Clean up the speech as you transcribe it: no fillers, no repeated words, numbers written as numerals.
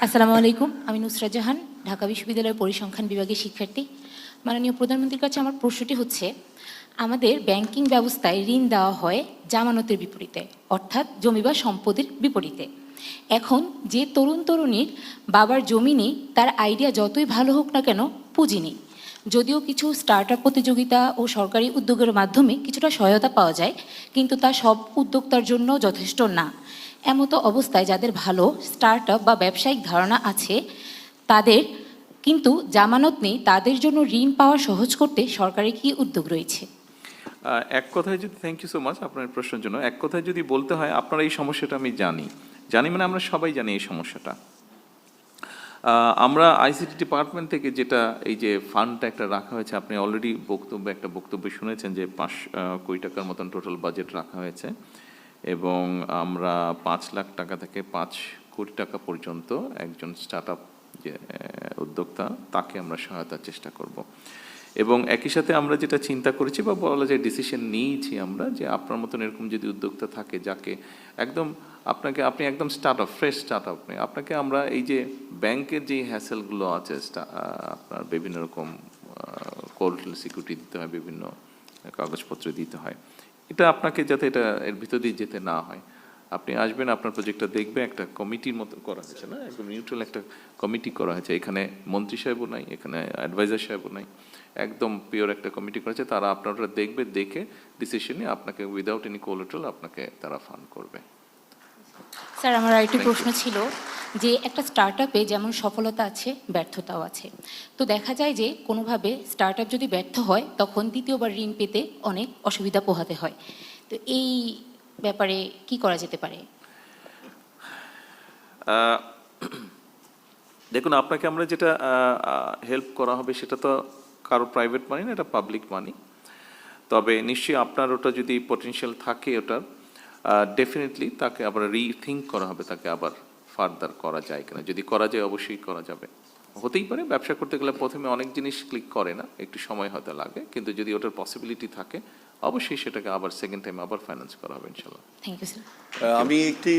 আসসালামু আলাইকুম, আমি নুসরাত জাহান, ঢাকা বিশ্ববিদ্যালয়ের পরিসংখ্যান বিভাগের শিক্ষার্থী। মাননীয় প্রধানমন্ত্রীর কাছে আমার প্রশ্নটি হচ্ছে, আমাদের ব্যাংকিং ব্যবস্থায় ঋণ দেওয়া হয় জামানতের বিপরীতে, অর্থাৎ জমি বা সম্পদের বিপরীতে। এখন যে তরুণ তরুণীর বাবার জমি নেই, তার আইডিয়া যতই ভালো হোক না কেন, পুঁজি নেই। যদিও কিছু স্টার্ট আপ প্রতিযোগিতা ও সরকারি উদ্যোগের মাধ্যমে কিছুটা সহায়তা পাওয়া যায়, কিন্তু তা সব উদ্যোক্তার জন্য যথেষ্ট না। এমতো অবস্থায় যাদের ভালো স্টার্ট আপ বা ব্যবসায়িক ধারণা আছে, তাদের কিন্তু জামানত নেই, তাদের জন্য ঋণ পাওয়া সহজ করতে সরকারের কি উদ্যোগ রয়েছে? এক কথায় যদি, থ্যাংক ইউ সো মাচ আপনার প্রশ্নের জন্য। এক কথায় যদি বলতে হয়, আপনার এই সমস্যাটা আমি জানি মানে আমরা সবাই জানি এই সমস্যাটা। আমরা আইসিটি ডিপার্টমেন্ট থেকে যেটা এই যে ফান্ডটা একটা রাখা হয়েছে, আপনি অলরেডি একটা বক্তব্য শুনেছেন যে 5 কোটি টাকার মতন টোটাল বাজেট রাখা হয়েছে, এবং আমরা 5 লাখ টাকা থেকে 5 কোটি টাকা পর্যন্ত একজন স্টার্ট আপ যে উদ্যোক্তা, তাকে আমরা সহায়তার চেষ্টা করব। এবং একই সাথে আমরা যেটা চিন্তা করেছি বা বলা যায় ডিসিশন নিয়েছি আমরা, যে আপনার মতন এরকম যদি উদ্যোক্তা থাকে, যাকে একদম আপনি একদম ফ্রেশ স্টার্ট আপ, আপনাকে আমরা এই যে ব্যাংকের যে হ্যাসেলগুলো আছে, আপনার বিভিন্ন রকম কোলাটারাল সিকিউরিটি দিতে হয়, বিভিন্ন কাগজপত্র দিতে হয়, এটা আপনাকে যাতে এর ভিতর দিয়ে যেতে না হয়, আপনি আসবেন, আপনার প্রজেক্টটা দেখবে, একটা কমিটির মতো করা হয়েছে, না একদম নিউট্রাল একটা কমিটি করা হয়েছে, এখানে মন্ত্রী সাহেবও নাই, এখানে অ্যাডভাইজার সাহেবও নাই, একদম পিওর একটা কমিটি করেছে, তারা আপনারা দেখবে, দেখে ডিসিশনে আপনাকে উইদাউট এনি কোলাটারাল আপনাকে তারা ফান্ড করবে। স্যার, আমার আরেকটি প্রশ্ন ছিল যে একটা স্টার্ট আপে যেমন সফলতা আছে, ব্যর্থতাও আছে। তো দেখা যায় যে কোনোভাবে স্টার্ট আপ যদি ব্যর্থ হয়, তখন দ্বিতীয়বার ঋণ পেতে অনেক অসুবিধা পোহাতে হয়। তো এই ব্যাপারে কি করা যেতে পারে? দেখুন, আপনাকে আমরা যেটা হেল্প করা হবে, সেটা তো কারো প্রাইভেট মানি না, এটা পাবলিক মানি। তবে নিশ্চয়ই আপনার ওটা যদি পটেনশিয়াল থাকে, ওটার ডেফিনেটলি তাকে আবার রিথিঙ্ক করা হবে, তাকে আবার ফার্দার করা যায় কিনা। যদি করা যায়, অবশ্যই করা যাবে। হতেই পারে ব্যবসা করতে গেলে প্রথমে অনেক জিনিস ক্লিক করে না, একটু সময় হয়তো লাগে, কিন্তু যদি ওটার পসিবিলিটি থাকে, অবশ্যই সেটাকে আবার সেকেন্ড টাইম আবার ফাইন্যান্স করা হবে ইনশাল্লাহ। Thank you sir. আমি একটি